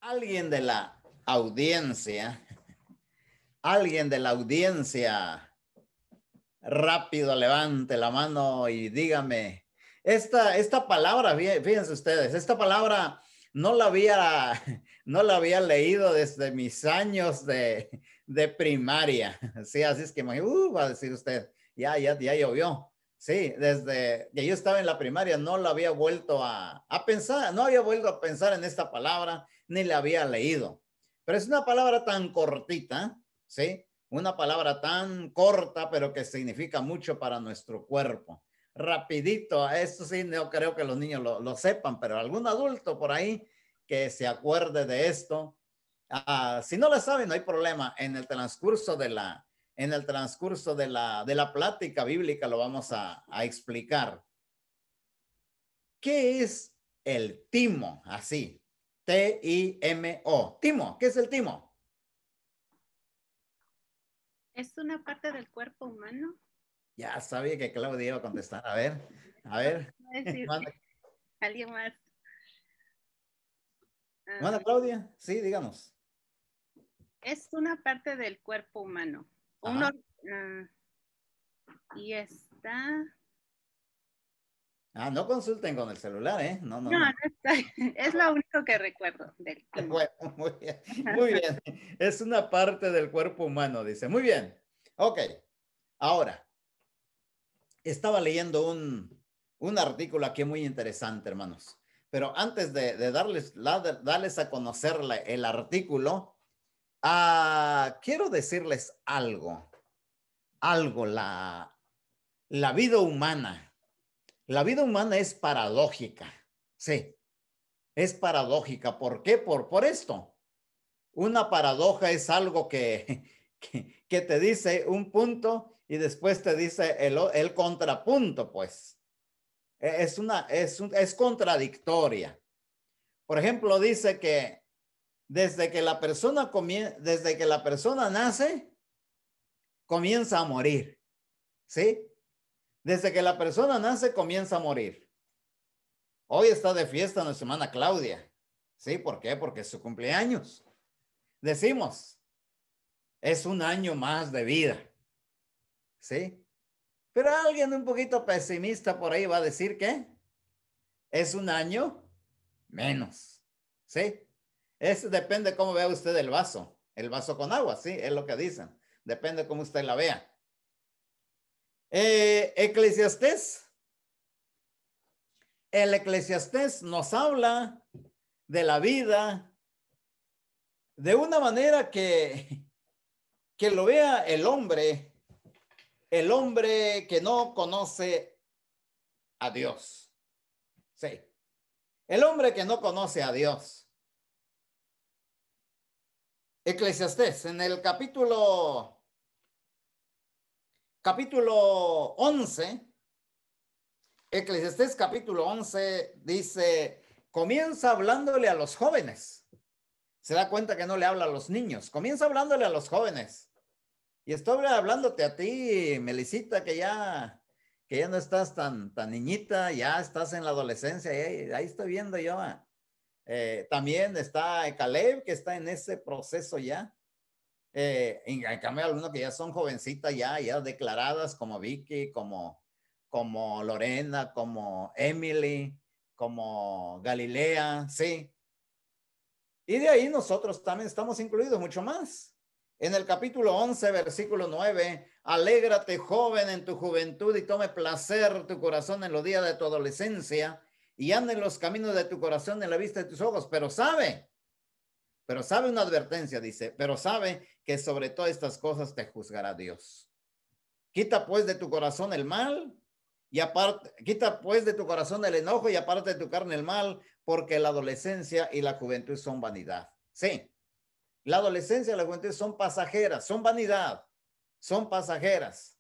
Alguien de la audiencia, alguien de la audiencia, rápido levante la mano y dígame, esta palabra, fíjense ustedes, esta palabra no la había, no la había leído desde mis años de primaria. Sí, así es que va a decir usted, ya llovió. Sí, desde que yo estaba en la primaria no la había vuelto a pensar, no había vuelto a pensar en esta palabra, ni la había leído. Pero es una palabra tan cortita, ¿sí? Una palabra tan corta, pero que significa mucho para nuestro cuerpo. Rapidito, esto sí, no creo que los niños lo sepan, pero algún adulto por ahí que se acuerde de esto. Si no lo saben, no hay problema. En el transcurso de la plática bíblica lo vamos a explicar. ¿Qué es el timo? Así, T-I-M-O. Timo, ¿qué es el timo? ¿Es una parte del cuerpo humano? Ya sabía que Claudia iba a contestar. A ver. Decir, Manda, alguien más. manda Claudia. Sí, digamos. Es una parte del cuerpo humano. Uno, Ajá. y está. No consulten con el celular, ¿eh? No, no, No, no no. está. Es lo único que recuerdo del timo. Bueno, muy bien, muy bien. Es una parte del cuerpo humano, dice. Muy bien. Ok. Ahora, estaba leyendo un artículo aquí muy interesante, hermanos. Pero antes de darles a conocer el artículo, quiero decirles algo. La vida humana. La vida humana es paradójica. Sí, es paradójica. ¿Por qué? Por esto. Una paradoja es algo que te dice un punto y después te dice el contrapunto, pues. Es contradictoria. Por ejemplo, dice que desde que la persona nace, comienza a morir. ¿Sí? Desde que la persona nace, comienza a morir. Hoy está de fiesta nuestra hermana Claudia. ¿Sí? ¿Por qué? Porque es su cumpleaños. Decimos, es un año más de vida. ¿Sí? Pero alguien un poquito pesimista por ahí va a decir que es un año menos. ¿Sí? Depende cómo vea usted el vaso. El vaso con agua, sí, es lo que dicen. Depende cómo usted la vea. Eclesiastés. El Eclesiastés nos habla de la vida de una manera que lo vea el hombre que no conoce a Dios. Sí, el hombre que no conoce a Dios. Eclesiastés, en el capítulo 11, Eclesiastés capítulo 11 dice, comienza hablándole a los jóvenes. Se da cuenta que no le habla a los niños, comienza hablándole a los jóvenes. Y estoy hablándote a ti, Melisita, que ya no estás tan niñita, ya estás en la adolescencia, ahí estoy viendo yo. También está Caleb, que está en ese proceso ya. En cambio, algunos que ya son jovencitas, ya declaradas, como Vicky, como Lorena, como Emily, como Galilea, sí. Y de ahí nosotros también estamos incluidos mucho más. En el capítulo 11, versículo 9, alégrate joven en tu juventud y tome placer tu corazón en los días de tu adolescencia y anda en los caminos de tu corazón en la vista de tus ojos, pero sabe una advertencia, dice, pero sabe que sobre todas estas cosas te juzgará Dios. Quita pues de tu corazón el mal y aparte, quita pues de tu corazón el enojo y aparte de tu carne el mal, porque la adolescencia y la juventud son vanidad. Sí, la adolescencia y la juventud son pasajeras, son vanidad, son pasajeras.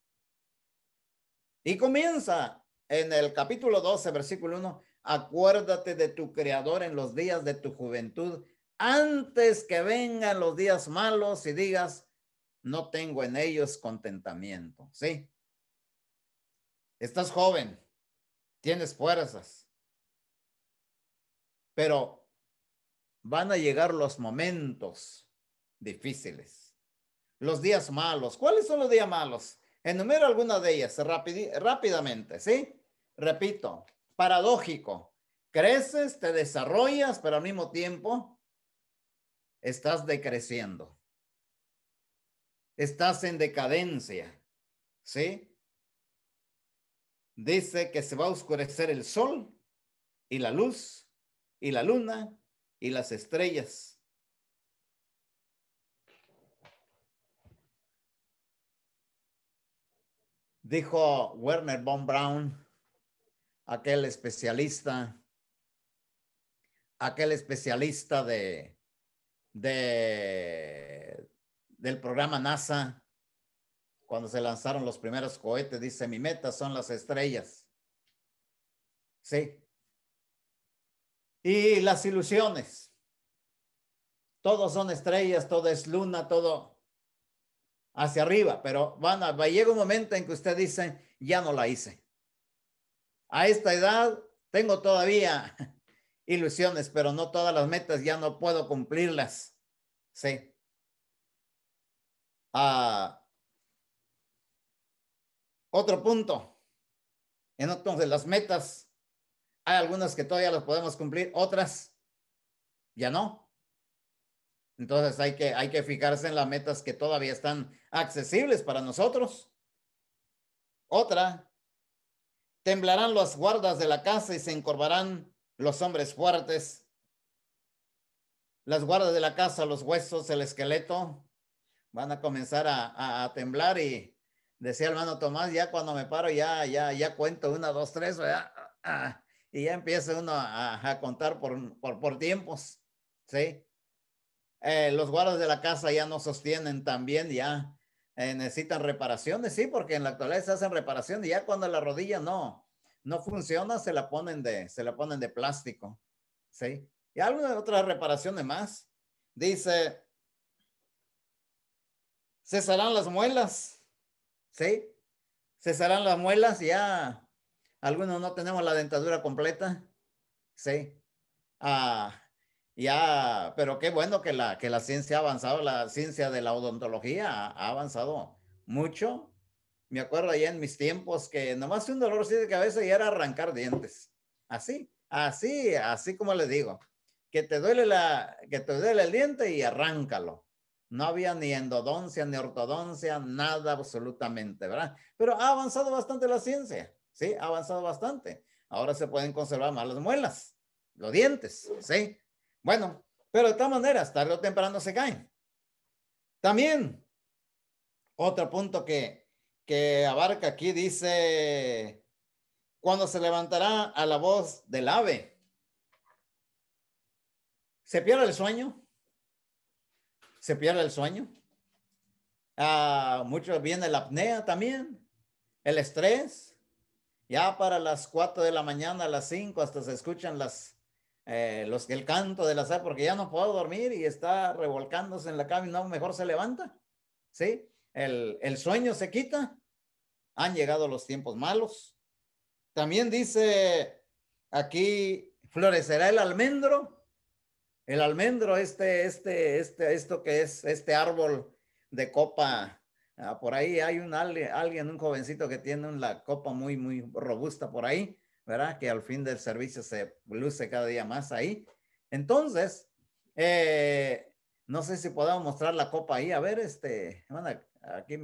Y comienza en el capítulo 12, versículo 1, acuérdate de tu Creador en los días de tu juventud, antes que vengan los días malos y digas, no tengo en ellos contentamiento. ¿Sí? Estás joven, tienes fuerzas, pero van a llegar los momentos difíciles, los días malos. ¿Cuáles son los días malos? Enumero algunas de ellas rápidamente, ¿sí? Repito, paradójico. Creces, te desarrollas, pero al mismo tiempo estás decreciendo. Estás en decadencia, ¿sí? Dice que se va a oscurecer el sol y la luz y la luna y las estrellas. Dijo Werner von Braun, aquel especialista del programa NASA, cuando se lanzaron los primeros cohetes, dice, mi meta son las estrellas. Sí. Y las ilusiones. Todos son estrellas, todo es luna, todo hacia arriba, pero llega un momento en que usted dice, ya no la hice. A esta edad tengo todavía ilusiones, pero no todas las metas ya no puedo cumplirlas. Sí. Otro punto. Entonces, las metas, hay algunas que todavía las podemos cumplir, otras ya no. Entonces, hay que fijarse en las metas que todavía están accesibles para nosotros. Otra, temblarán las guardas de la casa y se encorvarán los hombres fuertes. Las guardas de la casa, los huesos, el esqueleto, van a comenzar a temblar y decía el hermano Tomás, ya cuando me paro, ya cuento 1, 2, 3, ¿verdad? Y ya empieza uno a contar por tiempos, ¿sí? Los guardas de la casa ya no sostienen también, ya necesitan reparaciones, sí, porque en la actualidad se hacen reparaciones y ya cuando la rodilla no funciona, se la ponen de plástico, ¿sí? Y algunas otras reparaciones más. Dice, cesarán las muelas, ¿sí? Cesarán las muelas, ya algunos no tenemos la dentadura completa, ¿sí? Ya, pero qué bueno que la ciencia ha avanzado, la ciencia de la odontología ha avanzado mucho. Me acuerdo allá en mis tiempos que nomás un dolor de cabeza y era arrancar dientes. Así como le digo, que te duele el diente y arráncalo. No había ni endodoncia ni ortodoncia, nada absolutamente, ¿verdad? Pero ha avanzado bastante la ciencia, ¿sí? Ha avanzado bastante. Ahora se pueden conservar más las muelas, los dientes, ¿sí? Bueno, pero de todas maneras, tarde o temprano se caen. También, otro punto que abarca aquí dice, cuando se levantará a la voz del ave, se pierde el sueño, se pierde el sueño. Mucho viene la apnea también, el estrés. Ya para las 4 de la mañana, a las 5, hasta se escuchan el canto de las aves, porque ya no puedo dormir y está revolcándose en la cama y no, mejor se levanta. ¿Sí? El sueño se quita. Han llegado los tiempos malos. También dice aquí, florecerá el almendro. El almendro, esto que es este árbol de copa. Por ahí hay alguien, un jovencito que tiene una copa muy, muy robusta por ahí, ¿verdad? Que al fin del servicio se luce cada día más ahí. Entonces, no sé si podemos mostrar la copa ahí. A ver, bueno, aquí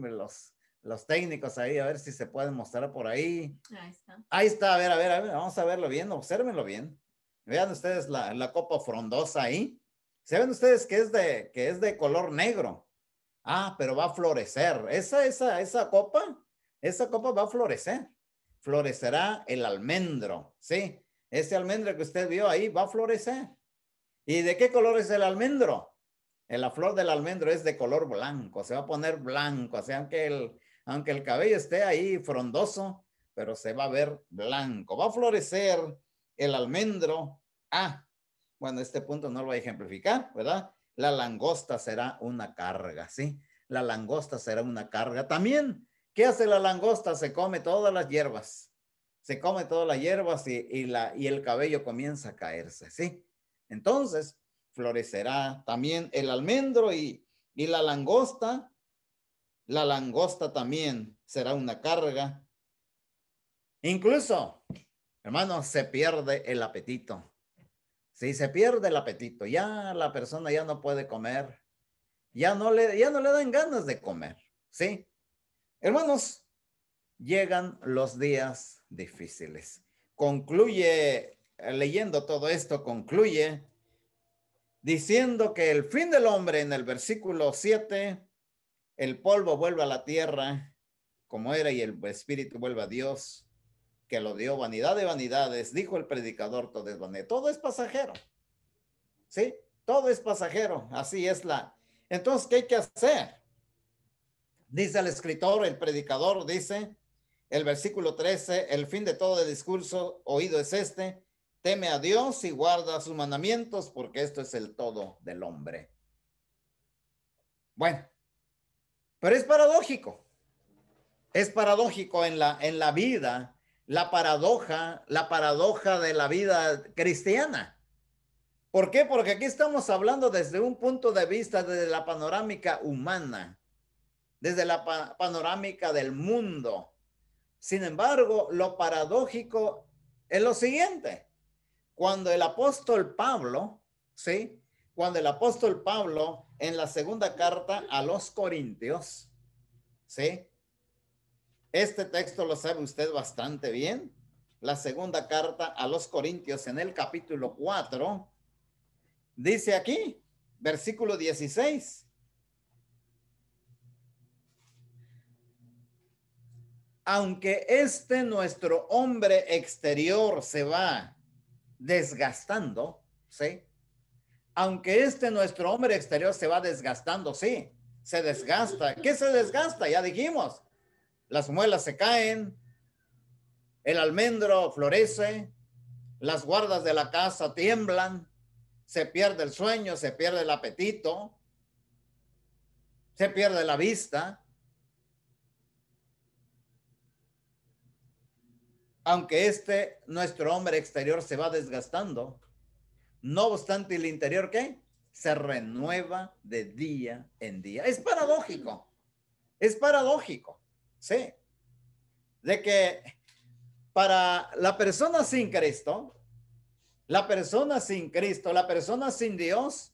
los técnicos ahí, a ver si se pueden mostrar por ahí. Ahí está. Ahí está, a ver, vamos a verlo bien, obsérvenlo bien. Vean ustedes la copa frondosa ahí. ¿Se ven ustedes que es de color negro? Pero va a florecer. Esa copa va a florecer. Florecerá el almendro, ¿sí? Ese almendro que usted vio ahí va a florecer. ¿Y de qué color es el almendro? La flor del almendro es de color blanco, se va a poner blanco, o sea, aunque el cabello esté ahí frondoso, pero se va a ver blanco. Va a florecer el almendro. Bueno, este punto no lo voy a ejemplificar, ¿verdad? La langosta será una carga, ¿sí? La langosta será una carga. También, ¿qué hace la langosta? Se come todas las hierbas. Se come todas las hierbas y el cabello comienza a caerse, ¿sí? Entonces, florecerá. También el almendro y la langosta también será una carga. Incluso, hermanos, se pierde el apetito. Si se pierde el apetito, ya la persona ya no puede comer, ya no le dan ganas de comer, ¿sí? Hermanos, llegan los días difíciles. Concluye, leyendo todo esto, concluye diciendo que el fin del hombre en el versículo 7, el polvo vuelve a la tierra como era y el espíritu vuelve a Dios, que lo dio. Vanidad de vanidades, dijo el predicador, todo es vanidad. Todo es pasajero, ¿sí? Todo es pasajero, así es la. Entonces, ¿qué hay que hacer? Dice el escritor, el predicador, dice, el versículo 13, el fin de todo el discurso oído es este: teme a Dios y guarda sus mandamientos, porque esto es el todo del hombre. Bueno, pero es paradójico en la vida, la paradoja de la vida cristiana. ¿Por qué? Porque aquí estamos hablando desde un punto de vista, desde la panorámica humana, desde la panorámica del mundo. Sin embargo, lo paradójico es lo siguiente. Cuando el apóstol Pablo, ¿sí? Cuando el apóstol Pablo en la segunda carta a los Corintios, ¿sí? Este texto lo sabe usted bastante bien. La segunda carta a los Corintios en el capítulo 4, dice aquí, versículo 16. Aunque nuestro hombre exterior se va desgastando, ¿sí? Aunque nuestro hombre exterior se va desgastando, sí, se desgasta. ¿Qué se desgasta? Ya dijimos, las muelas se caen, el almendro florece, las guardas de la casa tiemblan, se pierde el sueño, se pierde el apetito, se pierde la vista. Aunque nuestro hombre exterior se va desgastando, no obstante el interior, ¿qué? Se renueva de día en día. Es paradójico, ¿sí? De que para la persona sin Cristo, la persona sin Dios,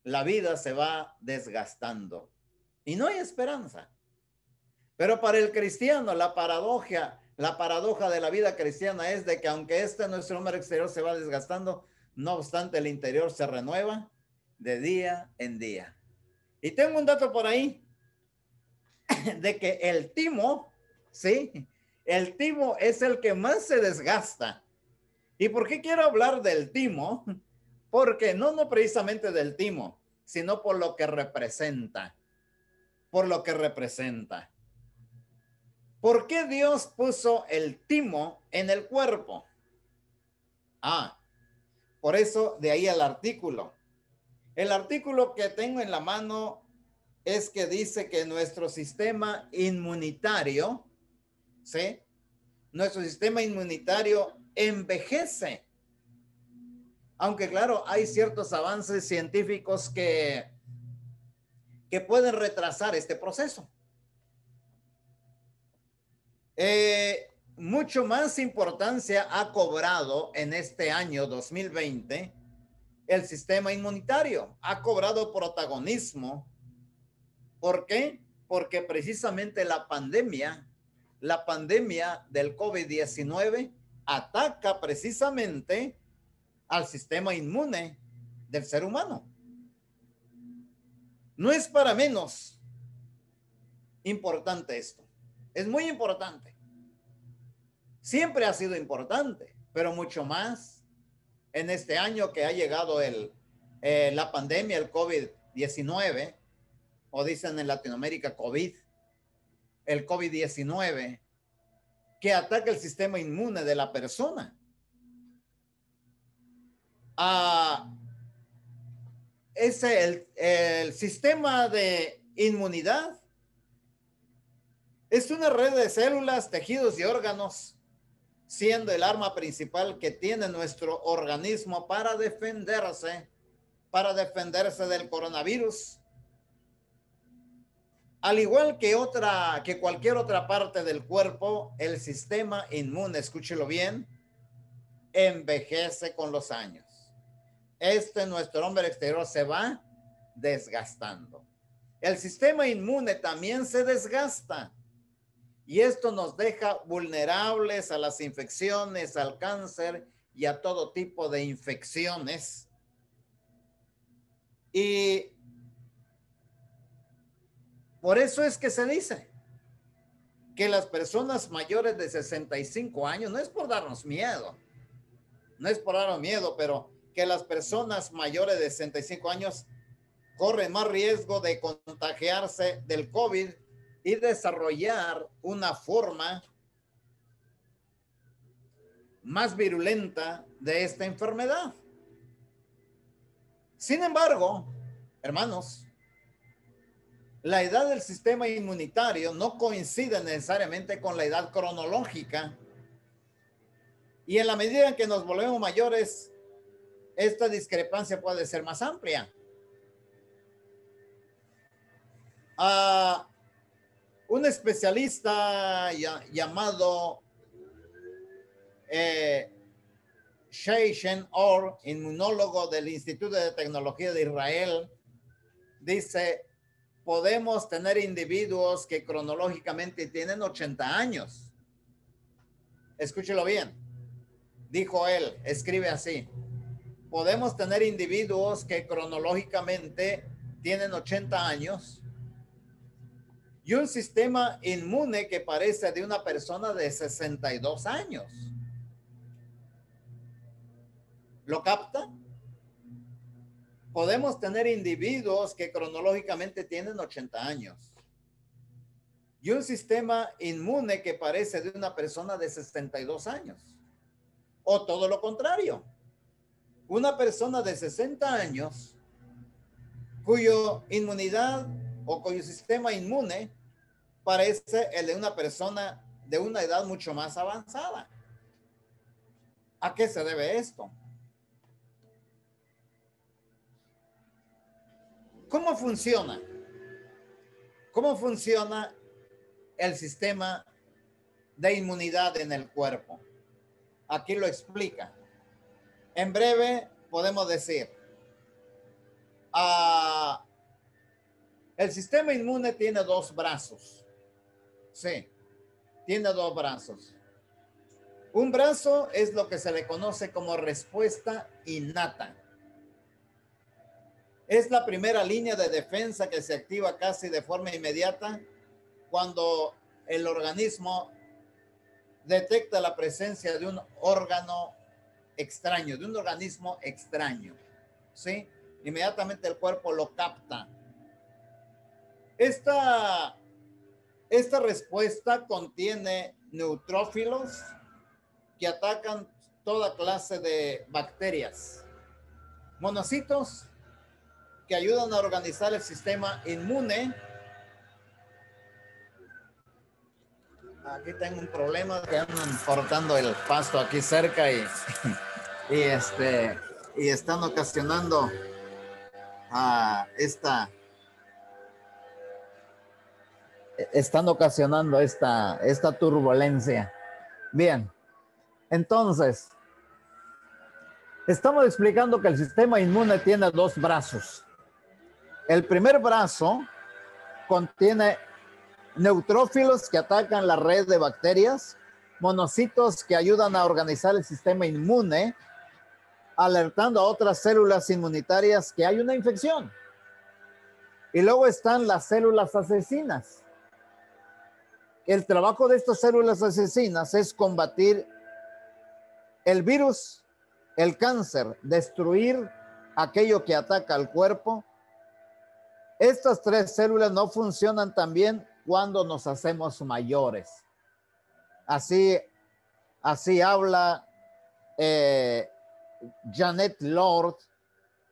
la vida se va desgastando y no hay esperanza. Pero para el cristiano, la paradoja de la vida cristiana es de que aunque nuestro hombre exterior se va desgastando, no obstante el interior se renueva de día en día. Y tengo un dato por ahí de que el timo, ¿sí? El timo es el que más se desgasta. ¿Y por qué quiero hablar del timo? Porque no precisamente del timo, sino por lo que representa. Por lo que representa. ¿Por qué Dios puso el timo en el cuerpo? Por eso de ahí el artículo. El artículo que tengo en la mano es que dice que nuestro sistema inmunitario, ¿sí? Nuestro sistema inmunitario envejece. Aunque claro, hay ciertos avances científicos que pueden retrasar este proceso. Mucho más importancia ha cobrado en este año 2020 el sistema inmunitario. Ha cobrado protagonismo. ¿Por qué? Porque precisamente la pandemia del COVID-19 ataca precisamente al sistema inmune del ser humano. No es para menos importante esto. Es muy importante. Siempre ha sido importante, pero mucho más en este año que ha llegado la pandemia, el COVID-19, o dicen en Latinoamérica el COVID-19, que ataca el sistema inmune de la persona. El sistema de inmunidad es una red de células, tejidos y órganos siendo el arma principal que tiene nuestro organismo para defenderse del coronavirus. Al igual que cualquier otra parte del cuerpo, el sistema inmune, escúchelo bien, envejece con los años. Nuestro hombre exterior se va desgastando. El sistema inmune también se desgasta y esto nos deja vulnerables a las infecciones, al cáncer y a todo tipo de infecciones. Y por eso es que se dice que las personas mayores de 65 años, no es por darnos miedo, pero que las personas mayores de 65 años corren más riesgo de contagiarse del COVID y desarrollar una forma más virulenta de esta enfermedad. Sin embargo, hermanos, la edad del sistema inmunitario no coincide necesariamente con la edad cronológica. Y en la medida en que nos volvemos mayores, esta discrepancia puede ser más amplia. Un especialista llamado Shai Shen-Or, inmunólogo del Instituto de Tecnología de Israel, dice: podemos tener individuos que cronológicamente tienen 80 años. Escúchelo bien. Dijo él, escribe así: podemos tener individuos que cronológicamente tienen 80 años y un sistema inmune que parece de una persona de 62 años. ¿Lo capta? Podemos tener individuos que cronológicamente tienen 80 años y un sistema inmune que parece de una persona de 62 años. O todo lo contrario, una persona de 60 años cuyo inmunidad o cuyo sistema inmune parece el de una persona de una edad mucho más avanzada. ¿A qué se debe esto? ¿Cómo funciona? ¿Cómo funciona el sistema de inmunidad en el cuerpo? Aquí lo explica. En breve podemos decir, el sistema inmune tiene dos brazos. Sí, tiene dos brazos. Un brazo es lo que se le conoce como respuesta innata. Es la primera línea de defensa que se activa casi de forma inmediata cuando el organismo detecta la presencia de un órgano extraño, de un organismo extraño. ¿Sí? Inmediatamente el cuerpo lo capta. Esta respuesta contiene neutrófilos que atacan toda clase de bacterias, monocitos que ayudan a organizar el sistema inmune. Aquí tengo un problema, que andan cortando el pasto aquí cerca y están ocasionando esta turbulencia. Bien, entonces estamos explicando que el sistema inmune tiene dos brazos. El primer brazo contiene neutrófilos que atacan la red de bacterias, monocitos que ayudan a organizar el sistema inmune, alertando a otras células inmunitarias que hay una infección. Y luego están las células asesinas. El trabajo de estas células asesinas es combatir el virus, el cáncer, destruir aquello que ataca al cuerpo. Estas tres células no funcionan tan bien cuando nos hacemos mayores. Así habla Janet Lord,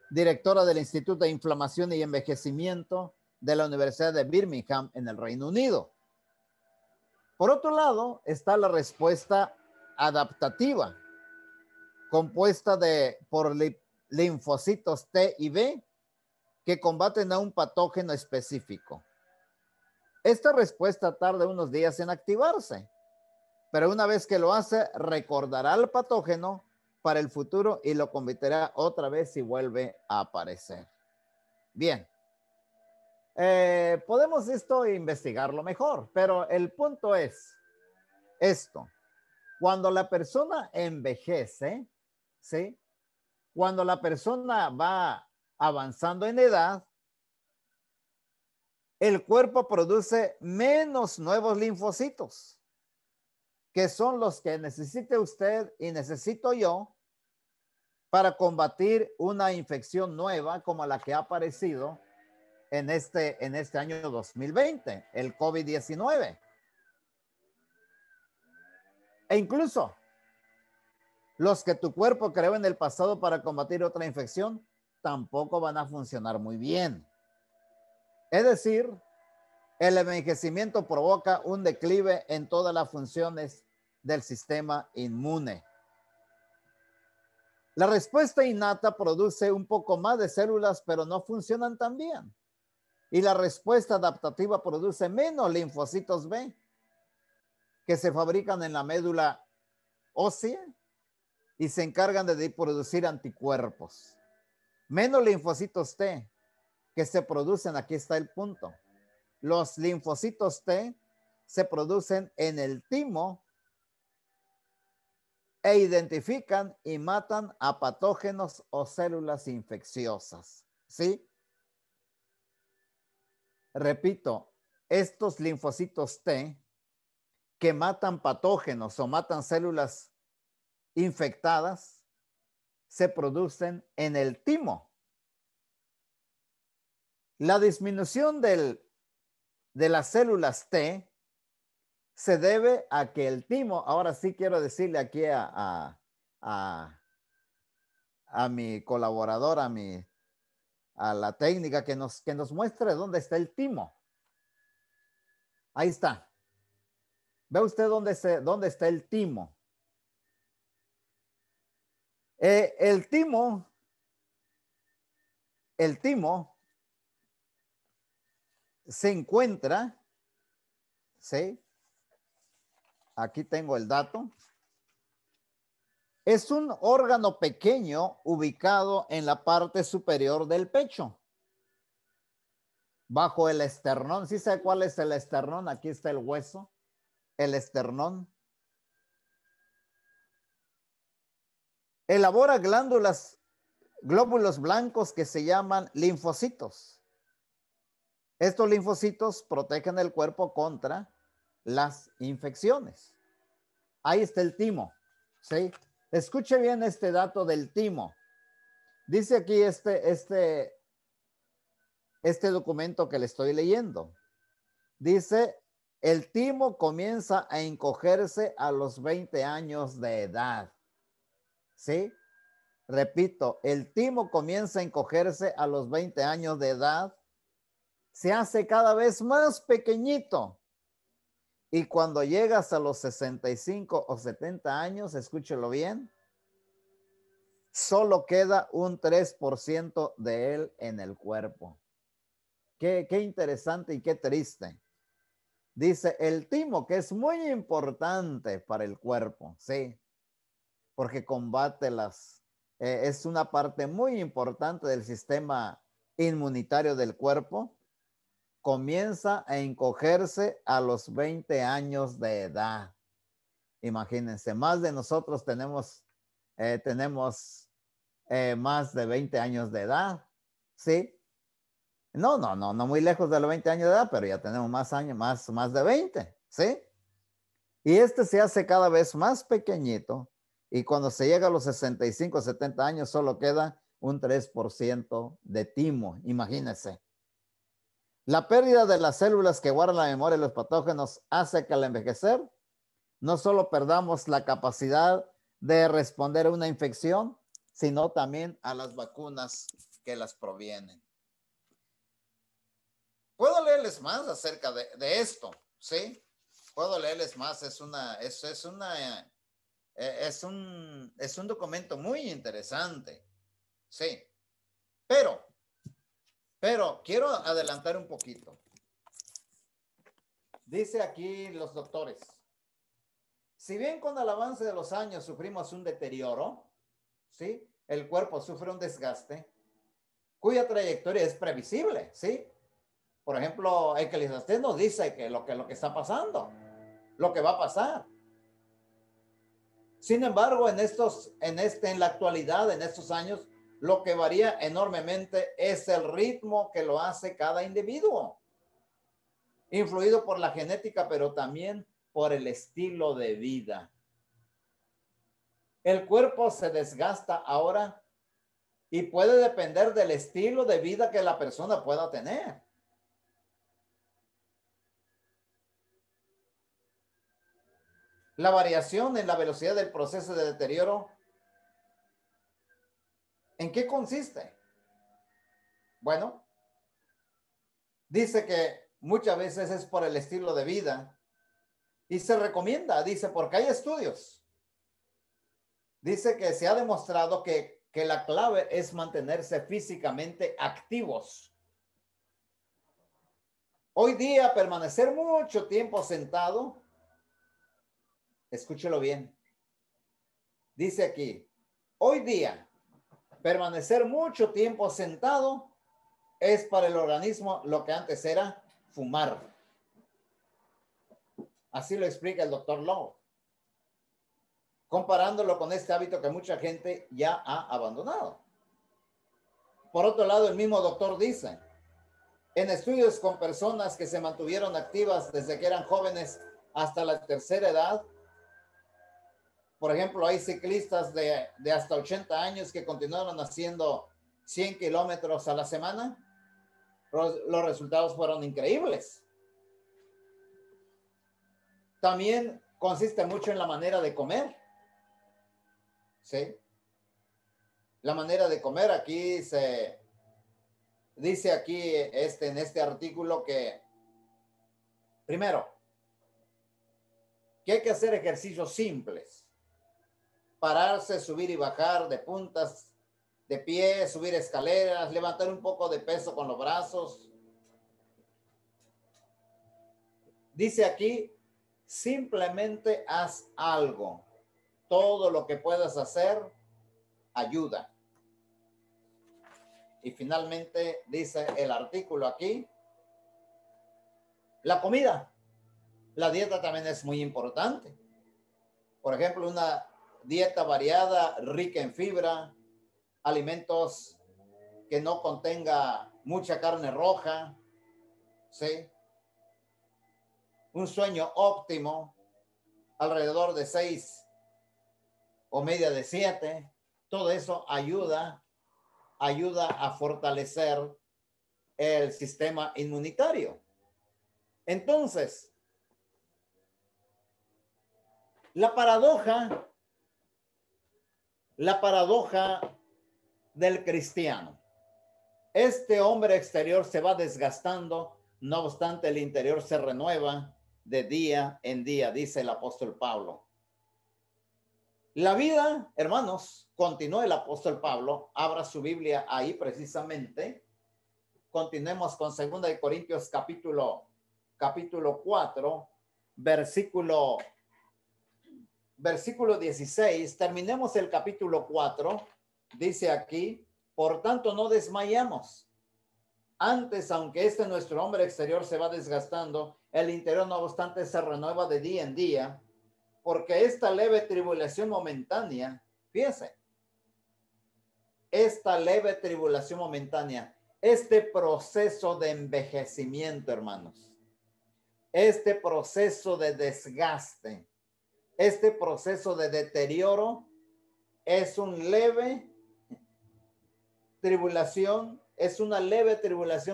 directora del Instituto de Inflamación y Envejecimiento de la Universidad de Birmingham en el Reino Unido. Por otro lado, está la respuesta adaptativa compuesta por linfocitos T y B que combaten a un patógeno específico. Esta respuesta tarda unos días en activarse, pero una vez que lo hace, recordará al patógeno para el futuro y lo convertirá otra vez si vuelve a aparecer. Bien, podemos esto investigarlo mejor, pero el punto es esto. Cuando la persona envejece, ¿sí? Cuando la persona va avanzando en edad, el cuerpo produce menos nuevos linfocitos, que son los que necesite usted y necesito yo para combatir una infección nueva como la que ha aparecido en este año 2020, el COVID-19. E incluso los que tu cuerpo creó en el pasado para combatir otra infección tampoco van a funcionar muy bien. Es decir, el envejecimiento provoca un declive en todas las funciones del sistema inmune. La respuesta innata produce un poco más de células, pero no funcionan tan bien. Y la respuesta adaptativa produce menos linfocitos B que se fabrican en la médula ósea y se encargan de producir anticuerpos. Menos linfocitos T que se producen, aquí está el punto. Los linfocitos T se producen en el timo e identifican y matan a patógenos o células infecciosas. ¿Sí? Repito, estos linfocitos T que matan patógenos o matan células infectadas se producen en el timo. La disminución de las células T se debe a que el timo, ahora sí quiero decirle aquí a mi colaborador, a la técnica que nos muestre dónde está el timo. Ahí está. ¿Ve usted dónde está el timo? El timo se encuentra, ¿sí? Aquí tengo el dato. Es un órgano pequeño ubicado en la parte superior del pecho, bajo el esternón. ¿Sí sabe cuál es el esternón? Aquí está el hueso, el esternón. Elabora glóbulos blancos que se llaman linfocitos. Estos linfocitos protegen el cuerpo contra las infecciones. Ahí está el timo, ¿sí? Escuche bien este dato del timo. Dice aquí este documento que le estoy leyendo. Dice, el timo comienza a encogerse a los 20 años de edad. ¿Sí? Repito, el timo comienza a encogerse a los 20 años de edad. Se hace cada vez más pequeñito. Y cuando llegas a los 65 o 70 años, escúchelo bien, solo queda un 3% de él en el cuerpo. Qué interesante y qué triste. Dice el timo, que es muy importante para el cuerpo, sí, porque combate es una parte muy importante del sistema inmunitario del cuerpo. Comienza a encogerse a los 20 años de edad. Imagínense, más de nosotros tenemos más de 20 años de edad, ¿sí? No muy lejos de los 20 años de edad, pero ya tenemos más años, más de 20, ¿sí? Y se hace cada vez más pequeñito y cuando se llega a los 65, 70 años solo queda un 3% de timo, imagínense. La pérdida de las células que guardan la memoria de los patógenos hace que al envejecer no solo perdamos la capacidad de responder a una infección, sino también a las vacunas que las provienen. Puedo leerles más acerca de esto, ¿sí? Puedo leerles más, es una Es un documento muy interesante. Sí. Pero quiero adelantar un poquito. Dice aquí los doctores, si bien con el avance de los años sufrimos un deterioro, ¿sí? El cuerpo sufre un desgaste, cuya trayectoria es previsible, ¿sí? Por ejemplo, Eclesiastés nos dice que lo que está pasando, lo que va a pasar. Sin embargo, en la actualidad, en estos años, lo que varía enormemente es el ritmo que lo hace cada individuo, influido por la genética, pero también por el estilo de vida. El cuerpo se desgasta ahora y puede depender del estilo de vida que la persona pueda tener. La variación en la velocidad del proceso de deterioro, ¿en qué consiste? Bueno, dice que muchas veces es por el estilo de vida y se recomienda, dice, porque hay estudios. Dice que se ha demostrado que la clave es mantenerse físicamente activos. Hoy día, permanecer mucho tiempo sentado, escúchelo bien, dice aquí, hoy día, permanecer mucho tiempo sentado es para el organismo lo que antes era fumar. Así lo explica el doctor Lowe, comparándolo con este hábito que mucha gente ya ha abandonado. Por otro lado, el mismo doctor dice, en estudios con personas que se mantuvieron activas desde que eran jóvenes hasta la tercera edad, por ejemplo, hay ciclistas de hasta 80 años que continuaron haciendo 100 kilómetros a la semana. Los resultados fueron increíbles. También consiste mucho en la manera de comer. ¿Sí? La manera de comer, aquí se dice aquí en este artículo que, primero, que hay que hacer ejercicios simples. Pararse, subir y bajar de puntas de pie, subir escaleras, levantar un poco de peso con los brazos. Dice aquí, simplemente haz algo. Todo lo que puedas hacer ayuda. Y finalmente dice el artículo aquí, la comida. La dieta también es muy importante. Por ejemplo, una dieta variada, rica en fibra, alimentos que no contenga mucha carne roja, ¿sí? Un sueño óptimo, alrededor de 6 o media de 7. Todo eso ayuda a fortalecer el sistema inmunitario. Entonces, la paradoja del cristiano. Este hombre exterior se va desgastando, no obstante el interior se renueva de día en día, dice el apóstol Pablo. La vida, hermanos, continúa el apóstol Pablo, abra su Biblia ahí precisamente. Continuemos con 2 de Corintios capítulo 4, versículo 16. Terminemos el capítulo 4. Dice aquí, por tanto no desmayamos. Antes, aunque nuestro hombre exterior se va desgastando, el interior no obstante se renueva de día en día, porque esta leve tribulación momentánea, fíjense, esta leve tribulación momentánea, este proceso de envejecimiento, hermanos, este proceso de desgaste, este proceso de deterioro es una leve tribulación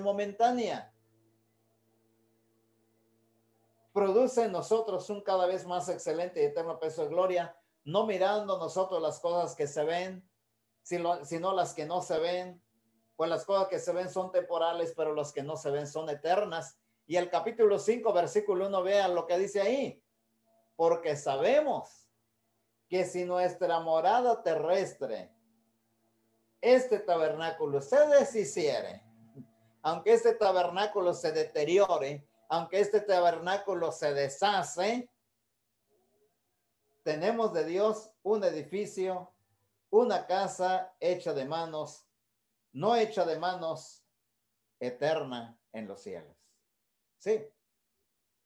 momentánea. Produce en nosotros un cada vez más excelente y eterno peso de gloria, no mirando nosotros las cosas que se ven, sino las que no se ven, pues las cosas que se ven son temporales, pero las que no se ven son eternas. Y el capítulo 5, versículo 1, vean lo que dice ahí, porque sabemos que si nuestra morada terrestre, este tabernáculo se deshiciere, aunque este tabernáculo se deteriore, aunque este tabernáculo se deshace, tenemos de Dios un edificio, una casa hecha de manos, no hecha de manos, eterna en los cielos. Sí,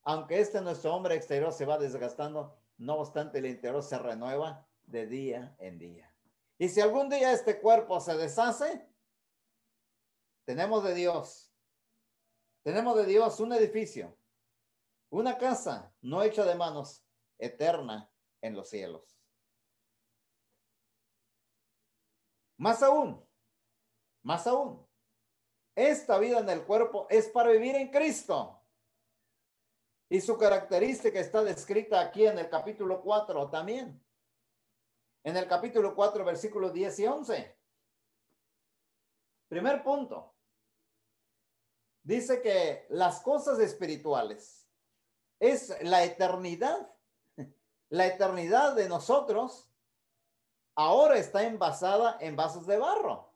aunque nuestro hombre exterior se va desgastando, no obstante el interior se renueva de día en día. Y si algún día este cuerpo se deshace, tenemos de Dios un edificio, una casa no hecha de manos, eterna en los cielos. Más aún, esta vida en el cuerpo es para vivir en Cristo. Y su característica está descrita aquí en el capítulo 4 también. En el capítulo 4, versículos 10 y 11. Primer punto. Dice que las cosas espirituales es la eternidad. La eternidad de nosotros ahora está envasada en vasos de barro.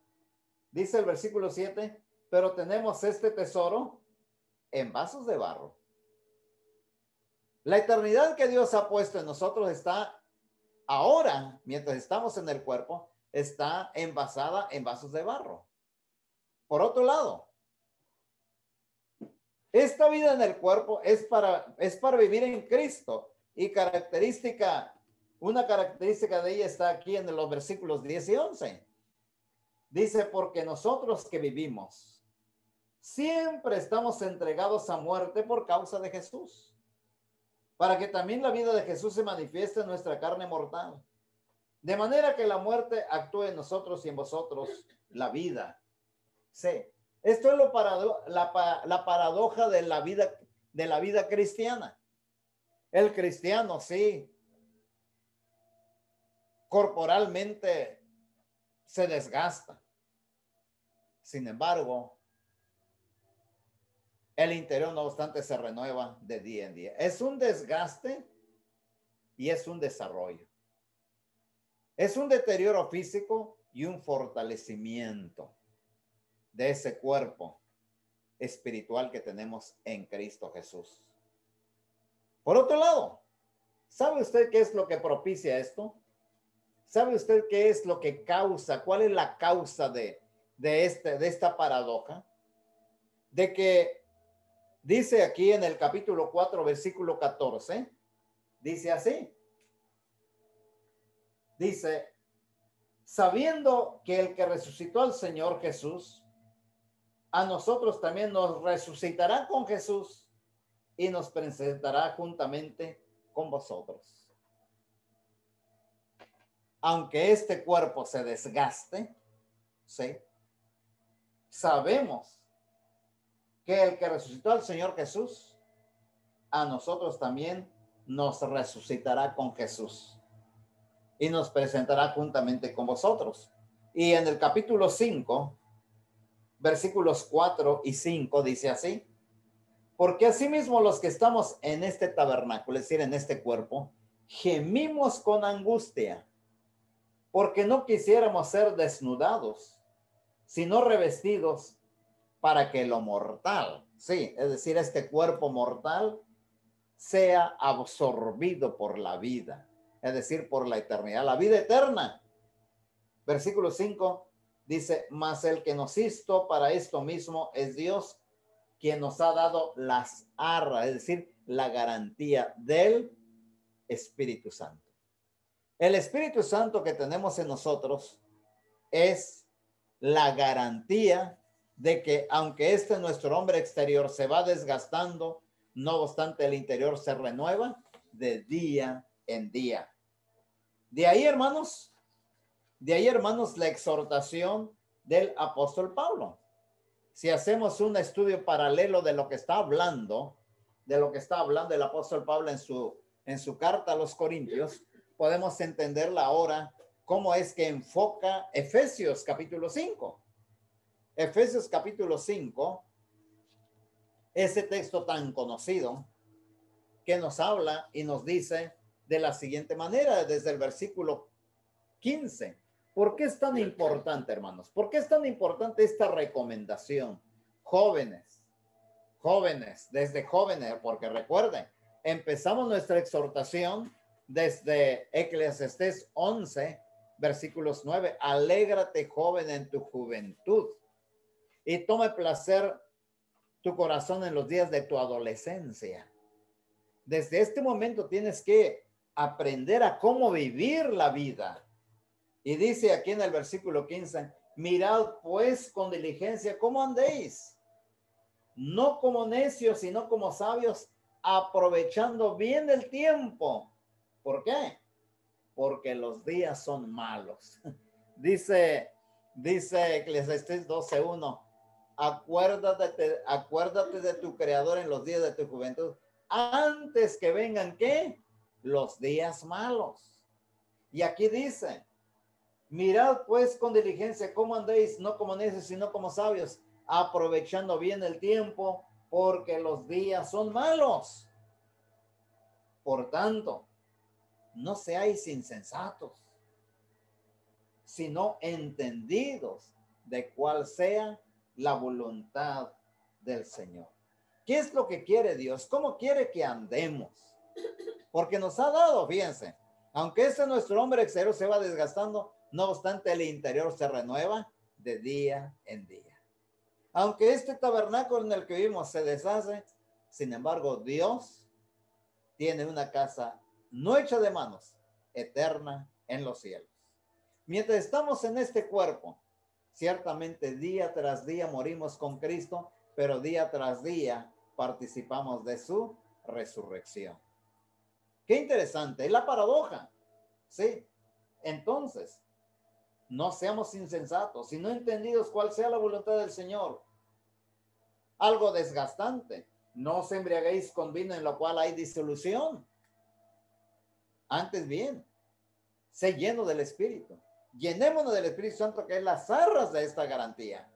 Dice el versículo 7, pero tenemos este tesoro en vasos de barro. La eternidad que Dios ha puesto en nosotros está ahora, mientras estamos en el cuerpo, está envasada en vasos de barro. Por otro lado, esta vida en el cuerpo es para vivir en Cristo, y una característica de ella está aquí en los versículos 10 y 11. Dice, porque nosotros que vivimos siempre estamos entregados a muerte por causa de Jesús, para que también la vida de Jesús se manifieste en nuestra carne mortal. De manera que la muerte actúe en nosotros y en vosotros la vida. Sí, esto es la paradoja de la vida cristiana. El cristiano, sí, corporalmente se desgasta. Sin embargo, el interior, no obstante, se renueva de día en día. Es un desgaste y es un desarrollo. Es un deterioro físico y un fortalecimiento de ese cuerpo espiritual que tenemos en Cristo Jesús. Por otro lado, ¿sabe usted qué es lo que propicia esto? ¿Sabe usted qué es lo que causa? ¿Cuál es la causa de esta paradoja? De que dice aquí en el capítulo 4, versículo 14, dice así. Dice, sabiendo que el que resucitó al Señor Jesús, a nosotros también nos resucitará con Jesús y nos presentará juntamente con vosotros. Aunque este cuerpo se desgaste, ¿sí? Sabemos que el que resucitó al Señor Jesús, a nosotros también nos resucitará con Jesús y nos presentará juntamente con vosotros. Y en el capítulo 5, versículos 4 y 5 dice así, porque asimismo los que estamos en este tabernáculo, es decir, en este cuerpo, gemimos con angustia, porque no quisiéramos ser desnudados, sino revestidos para que lo mortal, sí, es decir, este cuerpo mortal sea absorbido por la vida, es decir, por la eternidad, la vida eterna. Versículo 5 dice, mas el que nos hizo para esto mismo es Dios, quien nos ha dado las arras, es decir, la garantía del Espíritu Santo. El Espíritu Santo que tenemos en nosotros es la garantía de que aunque nuestro hombre exterior se va desgastando, no obstante el interior se renueva de día en día. De ahí, hermanos, la exhortación del apóstol Pablo. Si hacemos un estudio paralelo de lo que está hablando el apóstol Pablo en su carta a los Corintios, podemos entenderla ahora cómo es que enfoca Efesios capítulo 5. Efesios capítulo 5, ese texto tan conocido que nos habla y nos dice de la siguiente manera, desde el versículo 15. ¿Por qué es tan importante, hermanos? ¿Por qué es tan importante esta recomendación? Jóvenes, desde jóvenes, porque recuerden, empezamos nuestra exhortación desde Eclesiastés 11, versículos 9. Alégrate, joven, en tu juventud, y tome placer tu corazón en los días de tu adolescencia. Desde este momento tienes que aprender a cómo vivir la vida. Y dice aquí en el versículo 15, mirad pues con diligencia cómo andéis, no como necios, sino como sabios, aprovechando bien el tiempo. ¿Por qué? Porque los días son malos. Dice Eclesiastés 12:1, acuérdate de tu Creador en los días de tu juventud, antes que vengan, ¿qué? Los días malos. Y aquí dice, mirad pues con diligencia cómo andéis, no como necios, sino como sabios, aprovechando bien el tiempo, porque los días son malos. Por tanto, no seáis insensatos, sino entendidos de cuál sea la voluntad del Señor. ¿Qué es lo que quiere Dios? ¿Cómo quiere que andemos? Porque nos ha dado, fíjense, aunque nuestro hombre exterior se va desgastando, no obstante el interior se renueva de día en día. Aunque este tabernáculo en el que vivimos se deshace, sin embargo, Dios tiene una casa no hecha de manos, eterna en los cielos. Mientras estamos en este cuerpo, ciertamente día tras día morimos con Cristo, pero día tras día participamos de su resurrección. Qué interesante, es la paradoja, ¿sí? Entonces, no seamos insensatos, sino entendidos cuál sea la voluntad del Señor. Algo desgastante, no os embriaguéis con vino en lo cual hay disolución. Antes bien, sé lleno del Espíritu. Llenémonos del Espíritu Santo, que es las arras de esta garantía.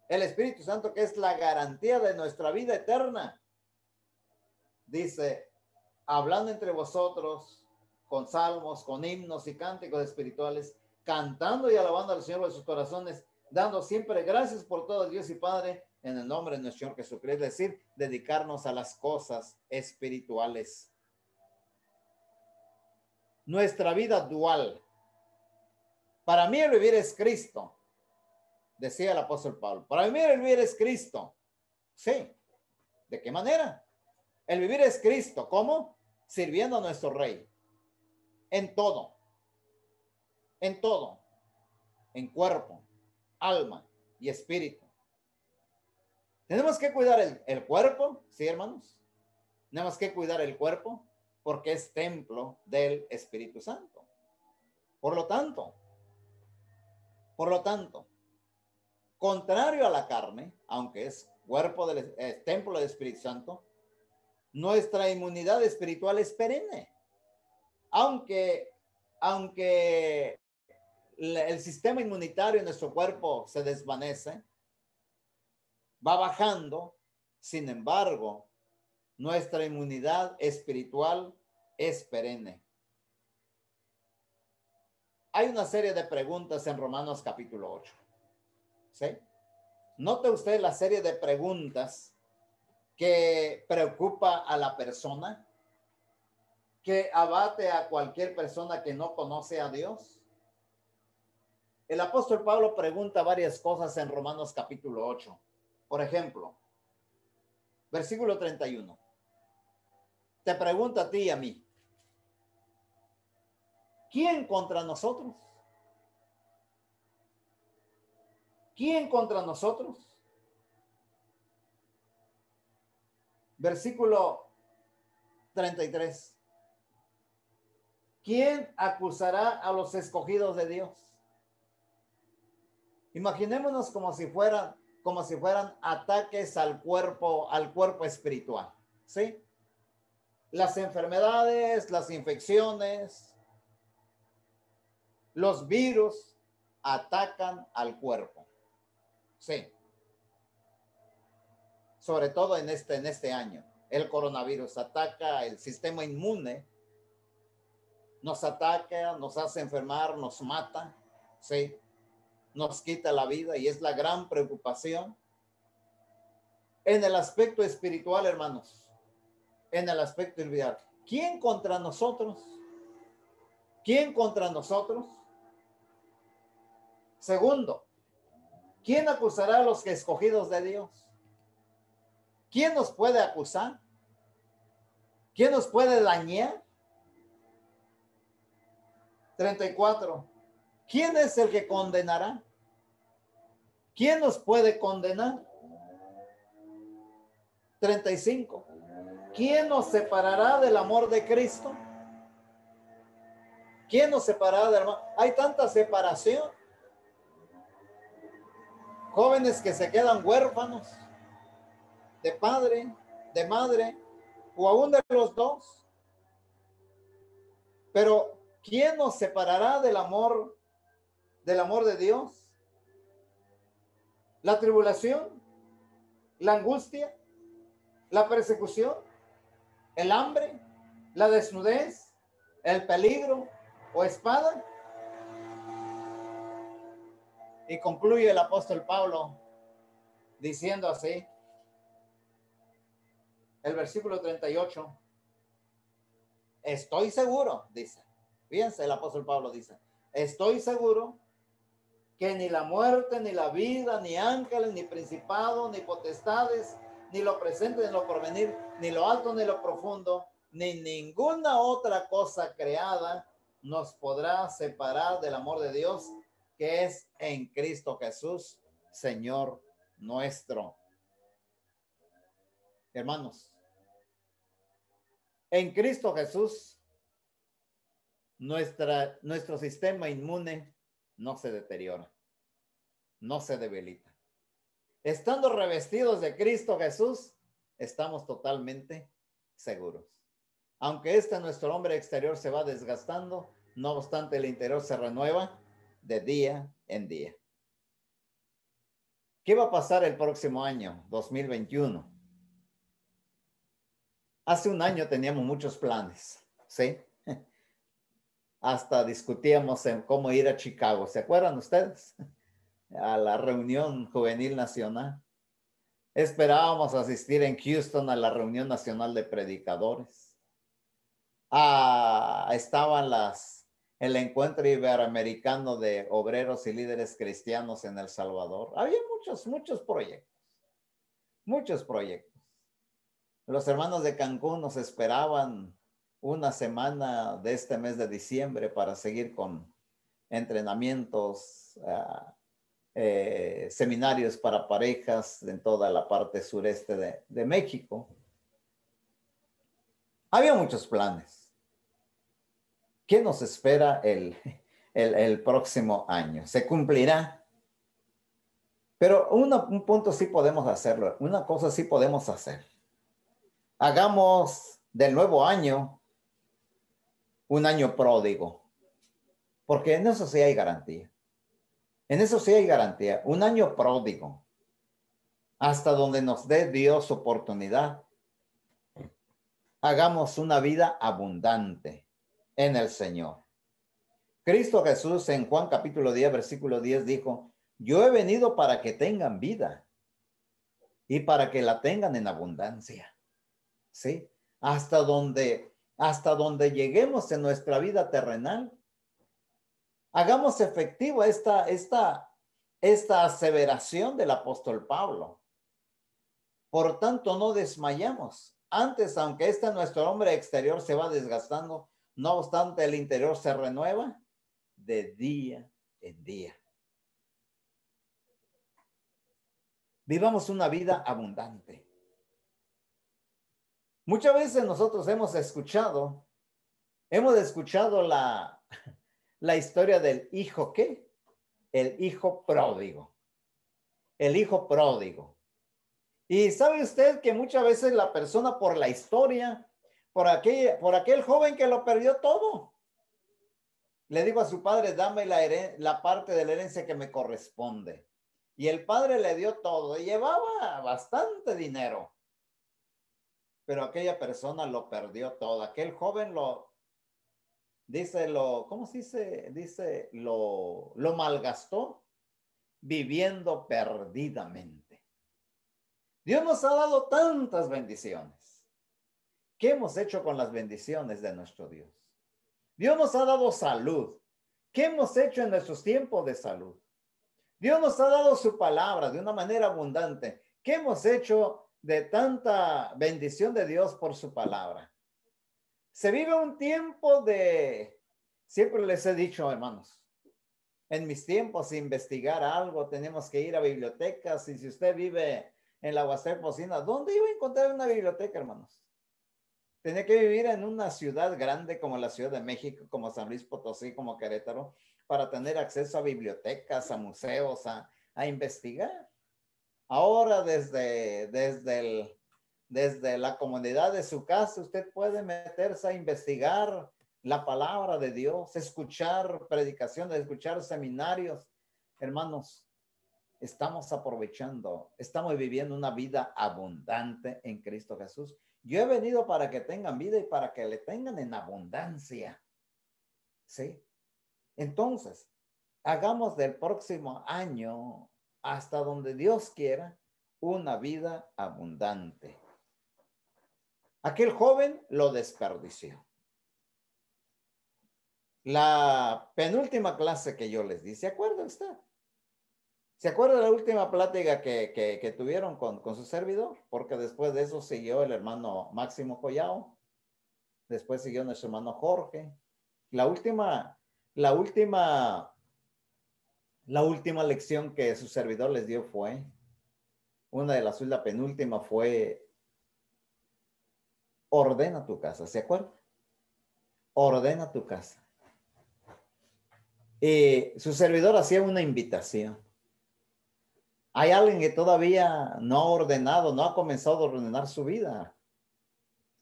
El Espíritu Santo, que es la garantía de nuestra vida eterna. Dice, hablando entre vosotros con salmos, con himnos y cánticos espirituales, cantando y alabando al Señor de sus corazones, dando siempre gracias por todo Dios y Padre en el nombre de nuestro Señor Jesucristo. Es decir, dedicarnos a las cosas espirituales. Nuestra vida dual. Para mí el vivir es Cristo, decía el apóstol Pablo. Para mí el vivir es Cristo. Sí. ¿De qué manera? El vivir es Cristo. ¿Cómo? Sirviendo a nuestro Rey. En todo. En todo. En cuerpo, alma y espíritu. Tenemos que cuidar el cuerpo, ¿sí, hermanos? Tenemos que cuidar el cuerpo porque es templo del Espíritu Santo. Por lo tanto, contrario a la carne, aunque es templo del Espíritu Santo, nuestra inmunidad espiritual es perenne. Aunque el sistema inmunitario en nuestro cuerpo se desvanece, va bajando, sin embargo, nuestra inmunidad espiritual es perenne. Hay una serie de preguntas en Romanos capítulo 8. ¿Sí? Note usted la serie de preguntas que preocupa a la persona, que abate a cualquier persona que no conoce a Dios. El apóstol Pablo pregunta varias cosas en Romanos capítulo 8. Por ejemplo, versículo 31. Te pregunta a ti y a mí, ¿quién contra nosotros? ¿Quién contra nosotros? Versículo 33. ¿Quién acusará a los escogidos de Dios? Imaginémonos como si fueran ataques al cuerpo espiritual, ¿sí? Las enfermedades, las infecciones, los virus atacan al cuerpo. Sí. Sobre todo en este año. El coronavirus ataca el sistema inmune nos ataca, nos hace enfermar, nos mata, ¿sí? Nos quita la vida y es la gran preocupación. En el aspecto espiritual, hermanos, en el aspecto espiritual, ¿quién contra nosotros? ¿Quién contra nosotros? Segundo, ¿quién acusará a los escogidos de Dios? ¿Quién nos puede acusar? ¿Quién nos puede dañar? 34. ¿Quién es el que condenará? ¿Quién nos puede condenar? 35. ¿Quién nos separará del amor de Cristo? ¿Quién nos separará del amor? Hay tanta separación. Jóvenes que se quedan huérfanos de padre, de madre, o aún de los dos. Pero ¿quién nos separará del amor de Dios? La tribulación, la angustia, la persecución, el hambre, la desnudez, el peligro o espada. Y concluye el apóstol Pablo diciendo así, el versículo 38, estoy seguro, dice, fíjense, el apóstol Pablo dice, estoy seguro que ni la muerte, ni la vida, ni ángeles, ni principados, ni potestades, ni lo presente, ni lo porvenir, ni lo alto, ni lo profundo, ni ninguna otra cosa creada nos podrá separar del amor de Dios que es en Cristo Jesús, Señor nuestro. Hermanos, en Cristo Jesús, nuestro sistema inmune no se deteriora, no se debilita. Estando revestidos de Cristo Jesús, estamos totalmente seguros. Aunque nuestro hombre exterior se va desgastando, no obstante el interior se renueva de día en día. ¿Qué va a pasar el próximo año, 2021? Hace un año teníamos muchos planes, ¿sí? Hasta discutíamos en cómo ir a Chicago. ¿Se acuerdan ustedes? A la reunión juvenil nacional. Esperábamos asistir en Houston a la reunión nacional de predicadores. Estaban el encuentro iberoamericano de obreros y líderes cristianos en El Salvador. Había muchos proyectos. Muchos proyectos. Los hermanos de Cancún nos esperaban una semana de este mes de diciembre para seguir con entrenamientos, seminarios para parejas en toda la parte sureste de México. Había muchos planes. ¿Qué nos espera el próximo año? ¿Se cumplirá? Pero un punto sí podemos hacerlo. Una cosa sí podemos hacer. Hagamos del nuevo año un año pródigo. Porque en eso sí hay garantía. En eso sí hay garantía. Un año pródigo. Hasta donde nos dé Dios oportunidad. Hagamos una vida abundante en el Señor. Cristo Jesús en Juan capítulo 10, versículo 10 dijo, yo he venido para que tengan vida y para que la tengan en abundancia. ¿Sí? Hasta donde lleguemos en nuestra vida terrenal, hagamos efectivo esta aseveración del apóstol Pablo. Por tanto, no desmayamos. Antes, aunque nuestro hombre exterior se va desgastando, no obstante, el interior se renueva de día en día. Vivamos una vida abundante. Muchas veces nosotros hemos escuchado la historia del hijo, ¿qué? El hijo pródigo. El hijo pródigo. Y sabe usted que muchas veces la persona por la historia, por aquel joven que lo perdió todo, le dijo a su padre, dame la parte de la herencia que me corresponde. Y el padre le dio todo y llevaba bastante dinero. Pero aquella persona lo perdió todo. Aquel joven Dice ¿cómo se dice? Dice, lo malgastó viviendo perdidamente. Dios nos ha dado tantas bendiciones. ¿Qué hemos hecho con las bendiciones de nuestro Dios? Dios nos ha dado salud. ¿Qué hemos hecho en nuestros tiempos de salud? Dios nos ha dado su palabra de una manera abundante. ¿Qué hemos hecho de tanta bendición de Dios por su palabra? Se vive un tiempo siempre les he dicho, hermanos, en mis tiempos, investigar algo, tenemos que ir a bibliotecas. Y si usted vive en la Huasteca Potosina, ¿dónde iba a encontrar una biblioteca, hermanos? Tenía que vivir en una ciudad grande como la Ciudad de México, como San Luis Potosí, como Querétaro, para tener acceso a bibliotecas, a museos, a investigar. Ahora desde la comunidad de su casa, usted puede meterse a investigar la palabra de Dios, escuchar predicaciones, escuchar seminarios. Hermanos, estamos aprovechando, estamos viviendo una vida abundante en Cristo Jesús. Yo he venido para que tengan vida y para que le tengan en abundancia. ¿Sí? Entonces, hagamos del próximo año, hasta donde Dios quiera, una vida abundante. Aquel joven lo desperdició. La penúltima clase que yo les di, ¿se acuerda usted? ¿Se acuerda de la última plática que tuvieron con su servidor? Porque después de eso siguió el hermano Máximo Collao. Después siguió nuestro hermano Jorge. La última lección que su servidor les dio fue, la penúltima fue, ordena tu casa. ¿Se acuerda? Ordena tu casa. Y su servidor hacía una invitación. Hay alguien que todavía no ha ordenado, no ha comenzado a ordenar su vida,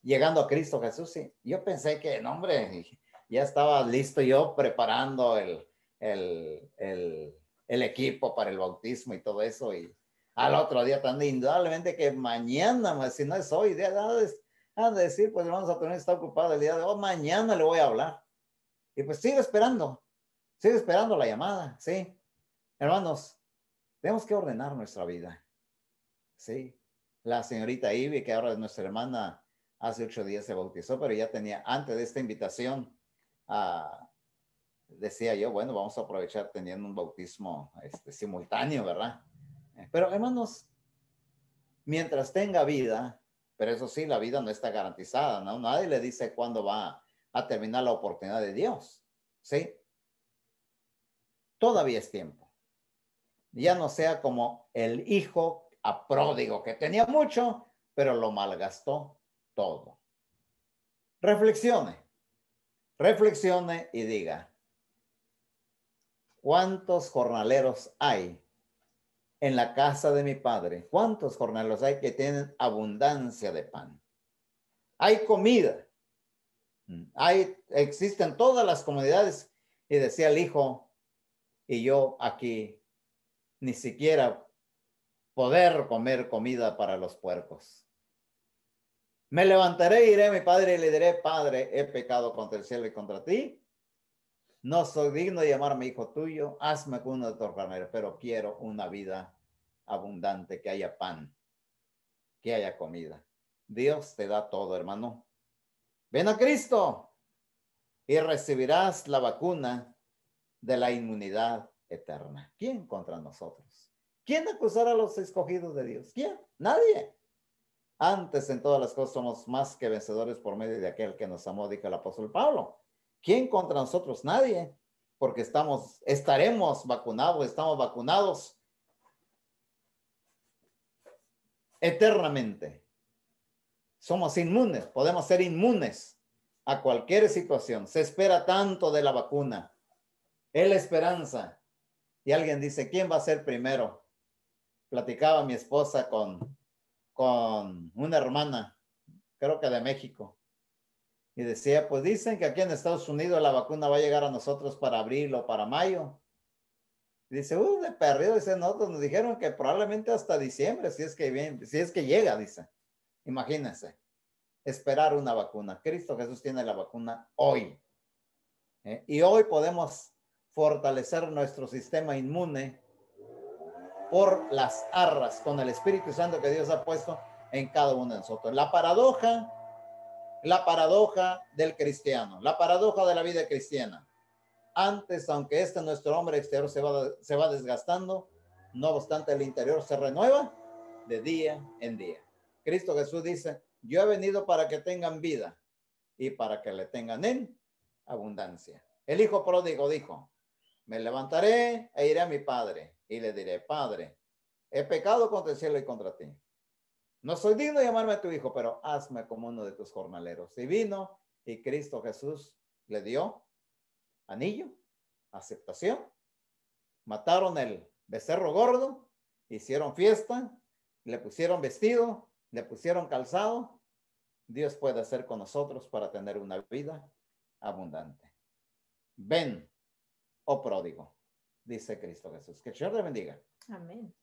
llegando a Cristo Jesús. Sí. Yo pensé que, no, hombre, ya estaba listo yo preparando el equipo para el bautismo y todo eso. Y al otro día también, indudablemente que mañana, si no es hoy, han de decir, pues hermanos, Antonio está ocupado el día de hoy, mañana le voy a hablar. Y pues sigo esperando la llamada, ¿sí? Hermanos, tenemos que ordenar nuestra vida. Sí. La señorita Ivy, que ahora es nuestra hermana, hace 8 días se bautizó, pero ya tenía, antes de esta invitación, decía yo, bueno, vamos a aprovechar teniendo un bautismo simultáneo, ¿verdad? Pero hermanos, mientras tenga vida, pero eso sí, la vida no está garantizada, ¿no? Nadie le dice cuándo va a terminar la oportunidad de Dios, ¿sí? Todavía es tiempo. Ya no sea como el hijo pródigo que tenía mucho, pero lo malgastó todo. Reflexione y diga, ¿cuántos jornaleros hay en la casa de mi padre? ¿Cuántos jornaleros hay que tienen abundancia de pan? Hay comida. Existen todas las comunidades. Y decía el hijo, y yo aquí ni siquiera poder comer comida para los puercos. Me levantaré, iré a mi padre y le diré, Padre, he pecado contra el cielo y contra ti. No soy digno de llamarme hijo tuyo. Hazme con uno de tus jornaleros, pero quiero una vida abundante, que haya pan, que haya comida. Dios te da todo, hermano. Ven a Cristo y recibirás la vacuna de la inmunidad eterna. ¿Quién contra nosotros? ¿Quién acusará a los escogidos de Dios? ¿Quién? Nadie. Antes en todas las cosas somos más que vencedores por medio de aquel que nos amó, dijo el apóstol Pablo. ¿Quién contra nosotros? Nadie, porque estamos vacunados eternamente. Somos inmunes, podemos ser inmunes a cualquier situación. Se espera tanto de la vacuna. Es la esperanza. Y alguien dice, ¿quién va a ser primero? Platicaba mi esposa con una hermana, creo que de México. Y decía, pues dicen que aquí en Estados Unidos la vacuna va a llegar a nosotros para abril o para mayo. Y dice, de perdido, dice, nosotros nos dijeron que probablemente hasta diciembre, si es que llega, dice. Imagínense, esperar una vacuna. Cristo Jesús tiene la vacuna hoy. Y hoy podemos fortalecer nuestro sistema inmune por las arras con el Espíritu Santo que Dios ha puesto en cada uno de nosotros. La paradoja del cristiano, la paradoja de la vida cristiana. Antes, aunque nuestro hombre exterior se va desgastando, no obstante el interior se renueva de día en día. Cristo Jesús dice, yo he venido para que tengan vida y para que le tengan en abundancia. El hijo pródigo dijo, me levantaré e iré a mi padre y le diré, Padre, he pecado contra el cielo y contra ti. No soy digno de llamarme tu hijo, pero hazme como uno de tus jornaleros. Y vino y Cristo Jesús le dio anillo, aceptación. Mataron el becerro gordo, hicieron fiesta, le pusieron vestido, le pusieron calzado. Dios puede hacer con nosotros para tener una vida abundante. Ven, oh pródigo, dice Cristo Jesús. Que el Señor te bendiga. Amén.